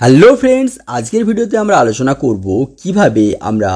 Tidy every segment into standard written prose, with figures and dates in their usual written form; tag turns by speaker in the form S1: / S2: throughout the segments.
S1: Hello friends, আজকের ভিডিওতে আমরা আলোচনা করব কিভাবে আমরা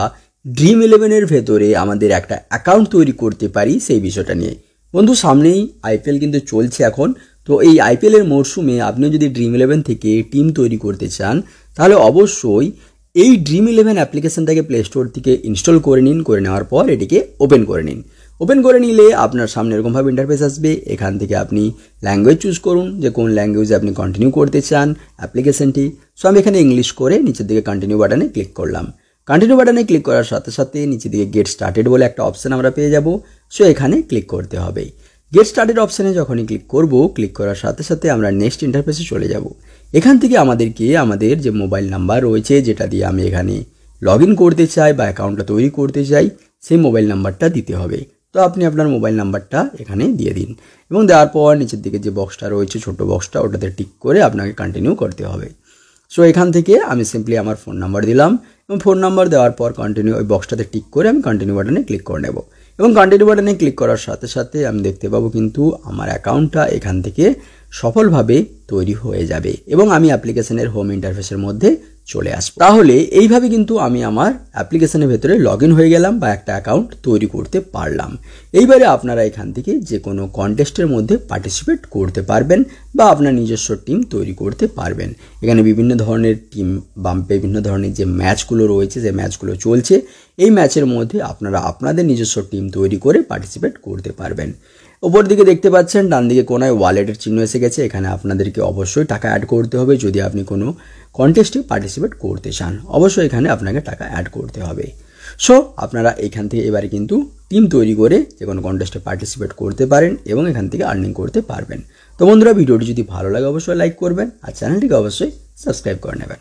S1: ড্রিম ইলেভেনের ভেতরে আমাদের একটা অ্যাকাউন্ট তৈরি করতে পারি সেই বিষয়টা নিয়ে। বন্ধু, সামনেই আইপিএল কিন্তু চলছে এখন। তো এই আইপিএলের মরশুমে আপনি যদি ড্রিম ইলেভেন থেকে টিম তৈরি করতে চান তাহলে অবশ্যই এই ড্রিম ইলেভেন অ্যাপ্লিকেশনটাকে প্লে স্টোর থেকে ইনস্টল করে নিন। করে নেওয়ার পর এটিকে ওপেন করে নিন। ওপেন করে নিলে আপনার সামনে এরকমভাবে ইন্টারফেস আসবে। এখান থেকে আপনি ল্যাঙ্গুয়েজ চুজ করুন যে কোন ল্যাঙ্গুয়েজে আপনি কন্টিনিউ করতে চান অ্যাপ্লিকেশনটি। সো আমি এখানে ইংলিশ করে নিচের দিকে কন্টিনিউ বাটনে ক্লিক করলাম। কন্টিনিউ বাটনে ক্লিক করার সাথে সাথে নিচের দিকে গেট স্টার্টেড বলে একটা অপশান আমরা পেয়ে যাব। সো এখানে ক্লিক করতে হবে। গেট স্টার্টেড অপশানে যখনই ক্লিক করব, ক্লিক করার সাথে সাথে আমরা নেক্সট ইন্টারফেসে চলে যাব। এখান থেকে আমাদেরকে আমাদের যে মোবাইল নাম্বার রয়েছে যেটা দিয়ে আমি এখানে লগ ইন করতে চাই বা অ্যাকাউন্টটা তৈরি করতে চাই সেই মোবাইল নাম্বারটা দিতে হবে। তো আপনি আপনার মোবাইল নাম্বারটা এখানে দিয়ে দিন এবং দেওয়ার পর নিচের দিকে যে বক্সটা রয়েছে ছোট বক্সটা ওটাতে টিক করে আপনাকে কন্টিনিউ করতে হবে। সো এখান থেকে আমি সিম্পলি আমার ফোন নাম্বার দিলাম এবং ফোন নাম্বার দেওয়ার পর কন্টিনিউ ওই বক্সটাতে টিক করে আমি কন্টিনিউ বাটনে ক্লিক করে নেব এবং কন্টিনিউ বাটনে ক্লিক করার সাথে সাথে আমি দেখতে পাবো কিন্তু আমার অ্যাকাউন্টটা এখান থেকে সফলভাবে তৈরি হয়ে যাবে এবং আমি অ্যাপ্লিকেশনের হোম ইন্টারফেসের মধ্যে চলে আসবো। তাহলে এইভাবে কিন্তু আমি আমার অ্যাপ্লিকেশনের ভেতরে লগ ইন হয়ে গেলাম বা একটা অ্যাকাউন্ট তৈরি করতে পারলাম। এইবারে আপনারা এখান থেকে যে কোনো কন্টেস্টের মধ্যে পার্টিসিপেট করতে পারবেন বা আপনার নিজস্ব টিম তৈরি করতে পারবেন। এখানে বিভিন্ন ধরনের টিম বা বিভিন্ন ধরনের যে ম্যাচগুলো রয়েছে, যে ম্যাচগুলো চলছে, এই ম্যাচের মধ্যে আপনারা আপনাদের নিজস্ব টিম তৈরি করে পার্টিসিপেট করতে পারবেন। ওপর দিকে দেখতে পাচ্ছেন ডান দিকে কোনায় ওয়ালেটের চিহ্ন এসে গেছে। এখানে আপনাদেরকে অবশ্যই টাকা অ্যাড করতে হবে যদি আপনি কোনো কন্টেস্টে পার্টিসিপেট করতে চান। অবশ্যই এখানে আপনাকে টাকা অ্যাড করতে হবে। সো আপনারা এখান থেকে এবারে কিন্তু টিম তৈরি করে যে কোনো কন্টেস্টে পার্টিসিপেট করতে পারেন এবং এখান থেকে আর্নিং করতে পারবেন। তো বন্ধুরা, ভিডিওটি যদি ভালো লাগে অবশ্যই লাইক করবেন আর চ্যানেলটিকে অবশ্যই সাবস্ক্রাইব করে নেবেন।